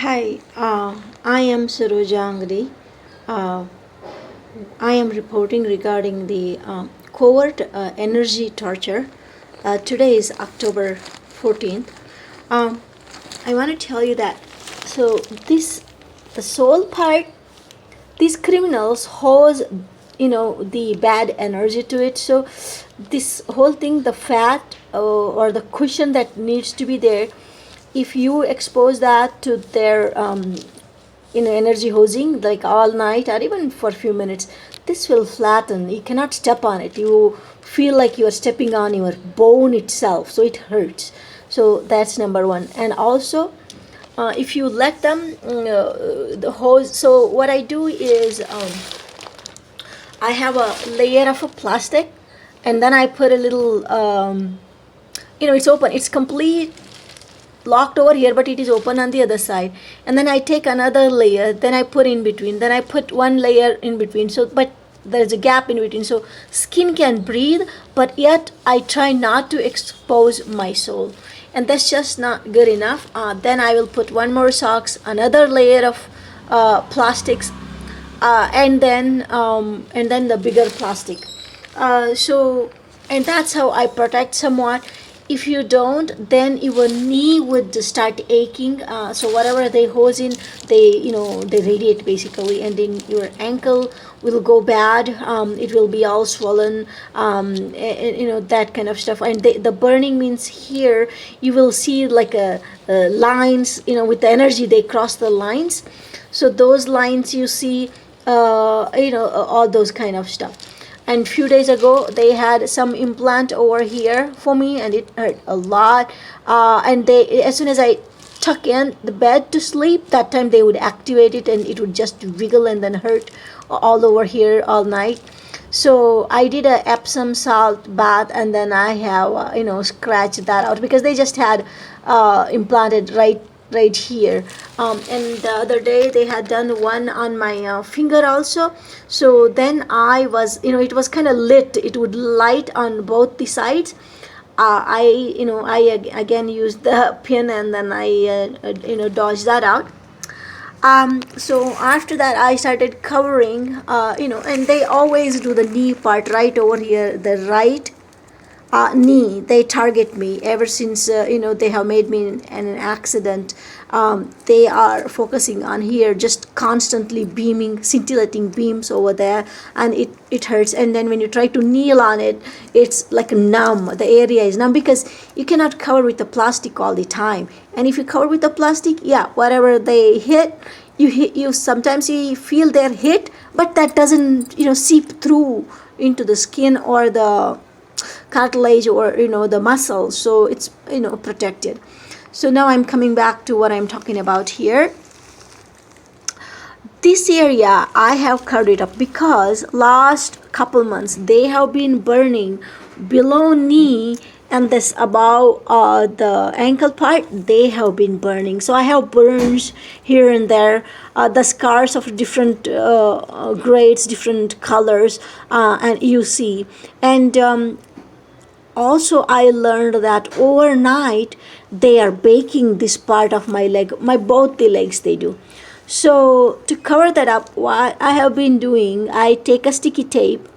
Hi, I am Saroja Angadi. Uh, I am reporting regarding the covert energy torture. Today is October 14th. Um, I want to tell you that. So, the soul part, these criminals hose, the bad energy to it. So, this whole thing, the fat or the cushion that needs to be there, if you expose that to their energy hosing like all night or even for a few minutes, this will flatten. You cannot step on it. You feel like you are stepping on your bone itself, so it hurts. So that's number one. And also, if you let them the hose, so what I do is I have a layer of a plastic, and then I put a little it's open, it's complete locked over here, but it is open on the other side. And then I take another layer, then I put in between, then I put one layer in between. So but there's a gap in between, so skin can breathe, but yet I try not to expose my soul. And that's just not good enough. Then I will put one more socks, another layer of plastics, and then the bigger plastic. So and that's how I protect somewhat. If you don't, then your knee would start aching. So whatever they hose in, they radiate basically, and then your ankle will go bad. It will be all swollen, that kind of stuff. And the burning means here you will see like a lines. With the energy they cross the lines. So those lines you see, all those kind of stuff. And few days ago they had some implant over here for me, and it hurt a lot. And they, as soon as I tuck in the bed to sleep, that time they would activate it, and it would just wiggle and then hurt all over here all night. So I did a Epsom salt bath, and then I have scratched that out, because they just had implanted right here. And the other day they had done one on my finger also. So then I was, it was kind of lit, it would light on both the sides. Again used the pin, and then I dodged that out. So after that I started covering, and they always do the knee part right over here, the right knee. They target me ever since they have made me in an accident. They are focusing on here, just constantly beaming, scintillating beams over there, and it hurts. And then when you try to kneel on it, it's like numb. The area is numb, because you cannot cover with the plastic all the time. And if you cover with the plastic, yeah, whatever they hit, you sometimes you feel their hit, but that doesn't seep through into the skin or the cartilage or the muscles, so it's protected. So now I'm coming back to what I'm talking about here. This area I have covered it up because last couple months they have been burning below knee, and this above the ankle part, they have been burning. So I have burns here and there, the scars of different grades, different colors, and you see. And also I learned that overnight they are baking this part of my leg, both the legs they do. So to cover that up, what I have been doing, I take a sticky tape.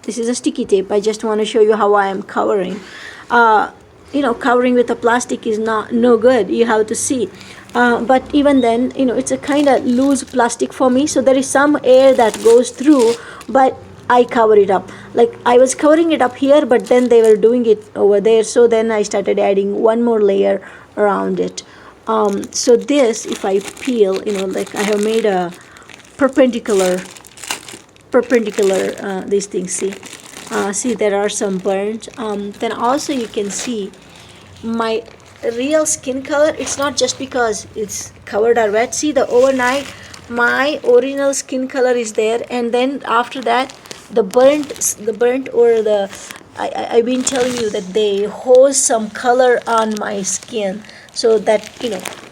This is a sticky tape. I just want to show you how I am covering. Covering with a plastic is no good. You have to see. But even then, it's a kind of loose plastic for me, so there is some air that goes through, but I cover it up. Like I was covering it up here, but then they were doing it over there, so then I started adding one more layer around it. So this, if I peel, like I have made a perpendicular these things. See there are some burns. Then also you can see my real skin color. It's not just because it's covered or wet. See, the overnight my original skin color is there, and then after that the burnt or the I've been telling you that they hose some color on my skin, so that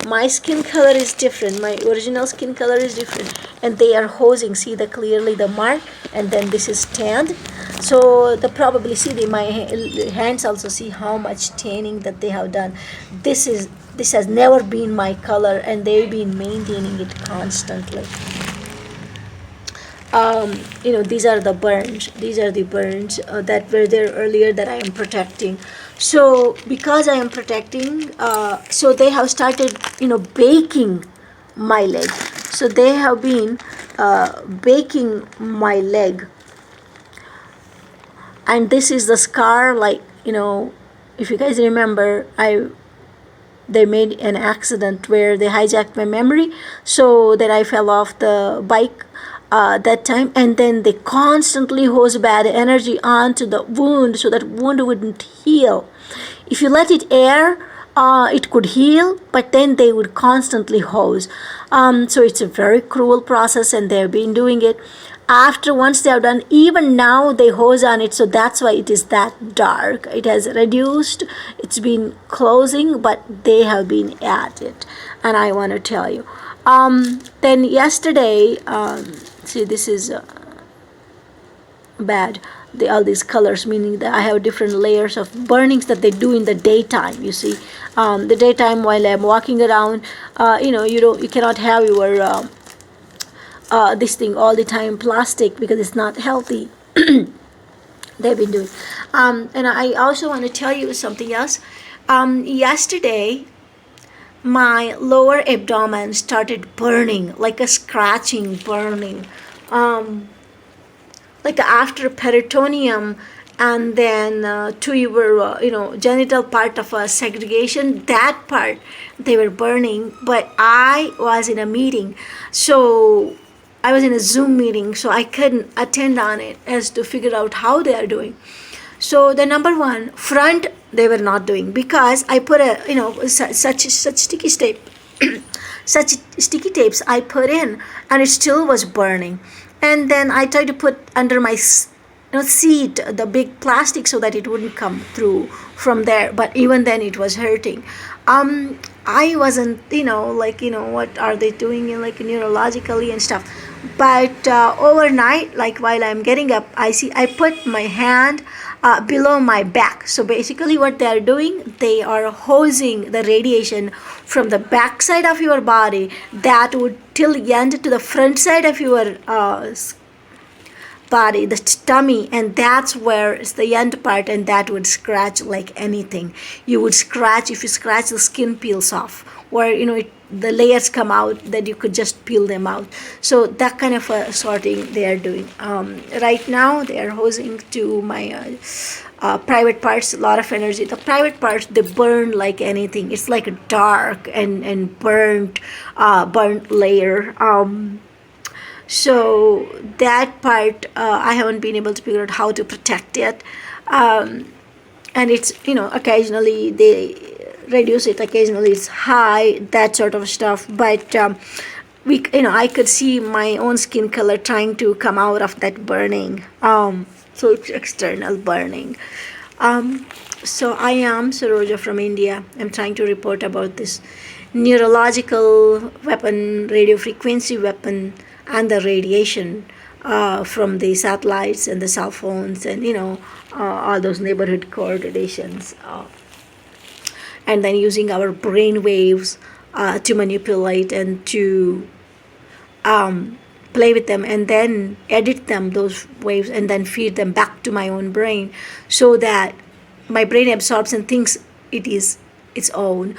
my skin color is different, my original skin color is different, and they are hosing. See the clearly the mark, and then this is tanned. So the probably see my hands also, see how much tanning that they have done. This this has never been my color, and they've been maintaining it constantly. These are the burns. These are the burns that were there earlier that I am protecting. So because I am protecting, so they have started, baking my leg. So they have been baking my leg. And this is the scar, like, if you guys remember, they made an accident where they hijacked my memory, so that I fell off the bike that time, and then they constantly hose bad energy onto the wound so that wound wouldn't heal. If you let it air, it could heal, but then they would constantly hose. So it's a very cruel process, and they've been doing it. After once they have done, even now they hose on it, so that's why it is that dark. It has reduced, it's been closing, but they have been at it, and I want to tell you. Then yesterday, see, this is bad. All these colors, meaning that I have different layers of burnings that they do in the daytime. You see, the daytime while I'm walking around, you cannot have your this thing all the time plastic, because it's not healthy. They've been doing. And I also want to tell you something else. Yesterday, my lower abdomen started burning, like a scratching, burning. Like after peritoneum, and then to your genital part of segregation, that part they were burning. But I was in a meeting, so I was in a Zoom meeting, so I couldn't attend on it as to figure out how they are doing. So the number one, front, they were not doing, because I put such sticky tape such sticky tapes I put in, and it still was burning. And then I tried to put under my seat the big plastic so that it wouldn't come through from there, but even then it was hurting. I wasn't, what are they doing, like neurologically and stuff. But overnight, like while I'm getting up, I put my hand below my back. So basically what they are doing, they are hosing the radiation from the back side of your body that would till end to the front side of your body, the tummy, and that's where it's the end part, and that would scratch like anything. You would scratch, if you scratch, the skin peels off, where the layers come out that you could just peel them out. So that kind of sorting they are doing. Right now they are hosing to my private parts, a lot of energy. The private parts, they burn like anything. It's like a dark and burnt layer. So that part, I haven't been able to figure out how to protect it. And it's, occasionally they reduce it, occasionally it's high, that sort of stuff. But I could see my own skin color trying to come out of that burning. So it's external burning. So I am Saroja from India. I'm trying to report about this neurological weapon, radio frequency weapon, and the radiation from the satellites and the cell phones, and all those neighborhood coordinations, and then using our brain waves to manipulate and to play with them, and then edit them, those waves, and then feed them back to my own brain, so that my brain absorbs and thinks it is its own.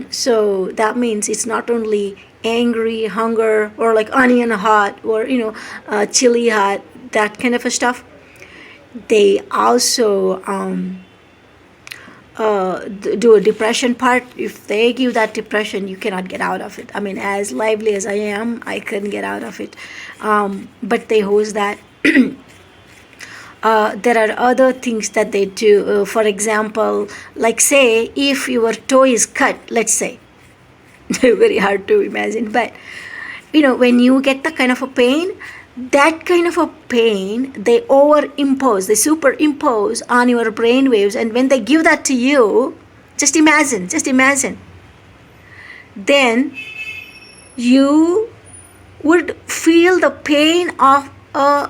So that means it's not only angry, hunger, or like onion hot, or chili hot, that kind of a stuff. They also do a depression part. If they give that depression, you cannot get out of it. I mean, as lively as I am, I couldn't get out of it. But they host that. There are other things that they do. For example, like say, if your toe is cut, let's say, very hard to imagine, but when you get the kind of a pain, that kind of a pain, they superimpose on your brain waves, and when they give that to you, just imagine, then you would feel the pain of a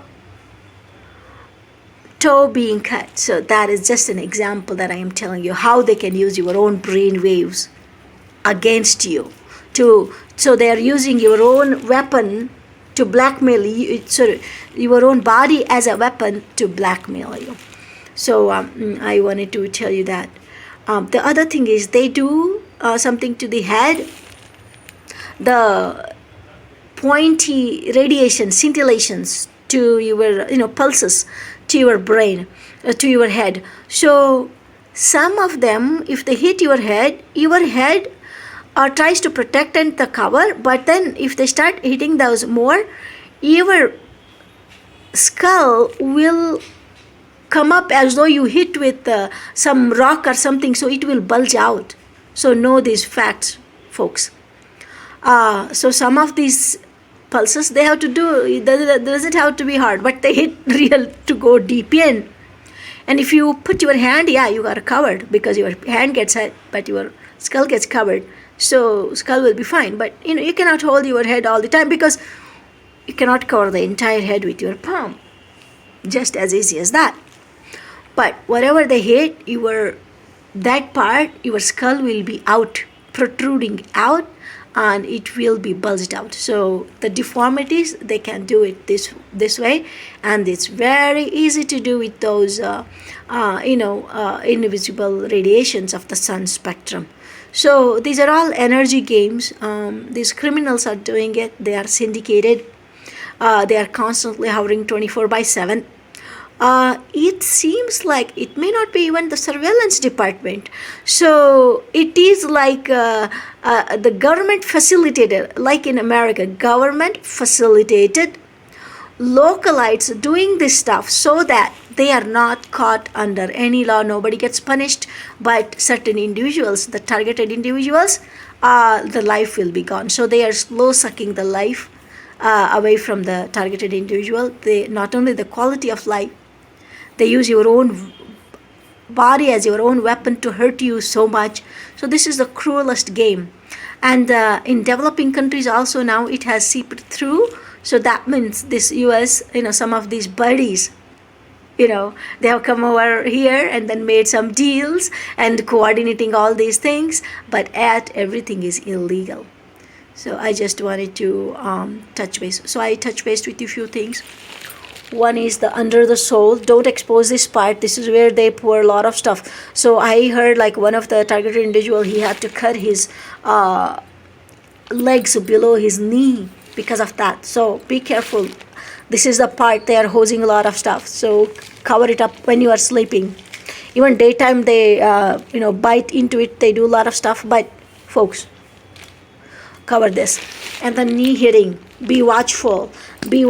toe being cut. So that is just an example that I am telling you how they can use your own brain waves against you. So they are using your own weapon to blackmail you, so your own body as a weapon to blackmail you. So I wanted to tell you that. The other thing is they do something to the head. The pointy radiation, scintillations to your, pulses to your brain, to your head. So some of them, if they hit your head tries to protect and the cover, but then if they start hitting those more, your skull will come up as though you hit with some rock or something, so it will bulge out. So know these facts, folks. So some of these pulses, they have to do, it doesn't have to be hard, but they hit real to go deep in. And if you put your hand, you are covered because your hand gets hit, but your skull gets covered. So skull will be fine. But you cannot hold your head all the time because you cannot cover the entire head with your palm. Just as easy as that. But whatever they hit, that part, your skull will be out, protruding out, and it will be bulged out. So the deformities, they can do it this way, and it's very easy to do with those invisible radiations of the sun spectrum. So these are all energy games. These criminals are doing it. They are syndicated. They are constantly hovering 24/7. It seems like it may not be even the surveillance department. So it is like the government facilitated, like in America, government facilitated localites doing this stuff so that they are not caught under any law. Nobody gets punished, but certain individuals, the targeted individuals, the life will be gone. So they are slow sucking the life away from the targeted individual. They not only the quality of life, they use your own body as your own weapon to hurt you so much. So this is the cruelest game. And in developing countries also now it has seeped through. So that means this US, some of these buddies, they have come over here and then made some deals and coordinating all these things, but everything is illegal. So I just wanted to touch base. So I touch base with you a few things. One is the under the soul. Don't expose this part. This is where they pour a lot of stuff. So I heard like one of the targeted individual, he had to cut his legs below his knee because of that. So be careful. This is the part they are hosing a lot of stuff. So cover it up when you are sleeping. Even daytime they bite into it. They do a lot of stuff. But folks, cover this. And the knee hitting. Be watchful. They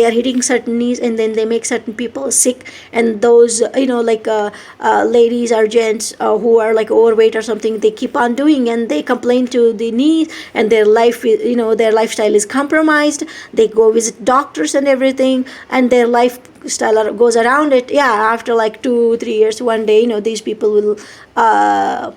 are hitting certain knees and then they make certain people sick, and those ladies or gents who are like overweight or something, they keep on doing and they complain to the knees, and their lifestyle is compromised. They go visit doctors and everything, and their lifestyle goes around it. After like 2-3 years, one day these people will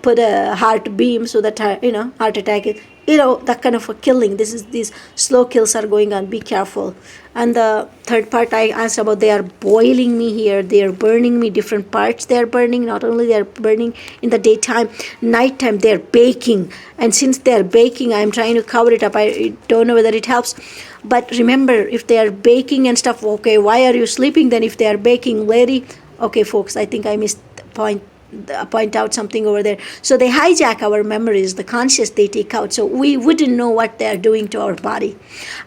put a heart beam, so that heart attack is that kind of a killing. These slow kills are going on. Be careful. And the third part I asked about, they are boiling me here. They are burning me different parts. They are burning. Not only they are burning in the daytime, nighttime they are baking. And since they are baking, I am trying to cover it up. I don't know whether it helps. But remember, if they are baking and stuff, okay, why are you sleeping then if they are baking, lady? Okay, folks, I think I missed the point out something over there. So they hijack our memories, the conscious they take out, so we wouldn't know what they are doing to our body.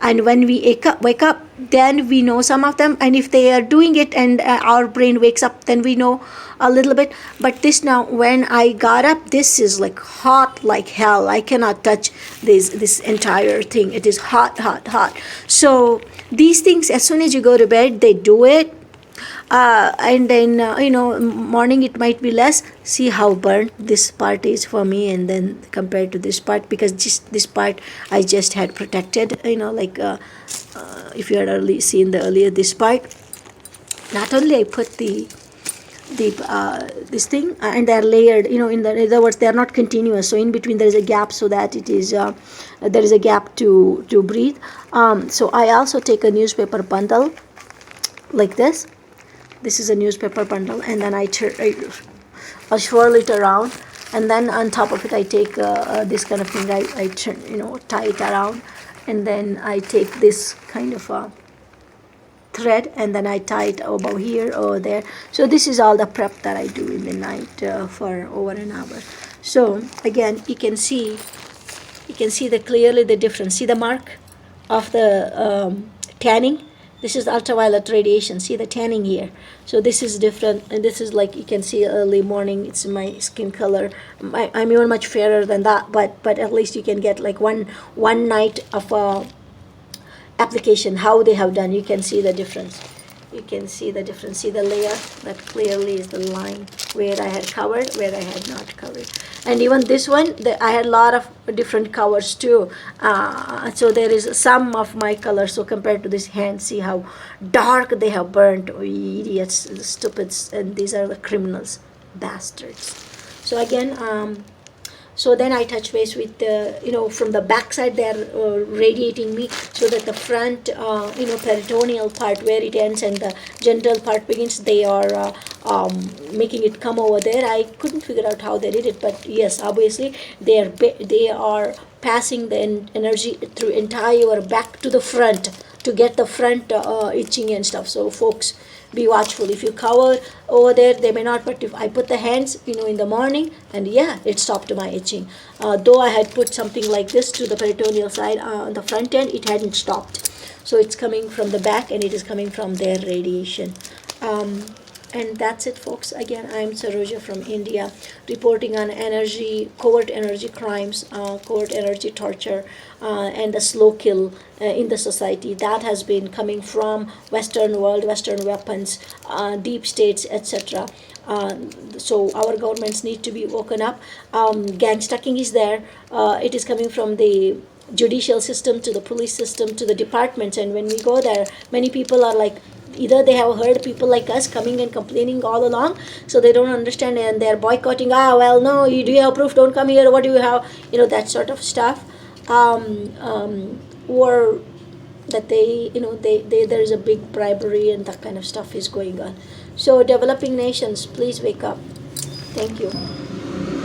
And when we wake up, then we know some of them, and if they are doing it and our brain wakes up, then we know a little bit. But this now, when I got up, this is like hot like hell. I cannot touch this entire thing. It is hot. So these things, as soon as you go to bed, they do it. And then morning it might be less. See how burnt this part is for me, and then compared to this part, because just this part I just had protected, if you had seen the earlier this part. Not only I put the this thing, and they are layered, in other words, they are not continuous, so in between there is a gap, so that it is there is a gap to breathe. So I also take a newspaper bundle like this is a newspaper bundle, and then I swirl it around, and then on top of it I take this kind of thing. I turn, tie it around, and then I take this kind of a thread, and then I tie it over here or there. So this is all the prep that I do in the night for over an hour. So again, you can see the clearly the difference. See the mark of the tanning. This is ultraviolet radiation. See the tanning here. So this is different, and this is like you can see early morning. It's my skin color. I'm even much fairer than that, but at least you can get like one night of application how they have done. You can see the difference. You can see the difference. See the layer that clearly is the line where I had covered, where I had not covered. And even this one, I had a lot of different colors too. So there is some of my color. So compared to this hand, see how dark they have burnt. Oh, idiots, stupids, and these are the criminals, bastards. So again, so then I touch base with from the backside they're radiating me, so that the front peritoneal part where it ends and the genital part begins, they are making it come over there. I couldn't figure out how they did it, but yes, obviously they are passing the energy through entire back to the front to get the front itching and stuff. So folks, be watchful. If you cover over there, they may not, but if I put the hands in the morning, and yeah, it stopped my itching. Though I had put something like this to the peritoneal side on the front end, it hadn't stopped. So it's coming from the back, and it is coming from their radiation. And that's it, folks. Again, I'm Saroja from India, reporting on covert energy crimes, covert energy torture, and the slow kill in the society. That has been coming from Western world, Western weapons, deep states, etc. So our governments need to be woken up. Gang stalking is there. It is coming from the judicial system to the police system to the departments, and when we go there, many people are like, either they have heard people like us coming and complaining all along, so they don't understand, and they're boycotting. Well, no, do you have proof? Don't come here. What do you have? That sort of stuff. Or that there's a big bribery and that kind of stuff is going on. So developing nations, please wake up. Thank you.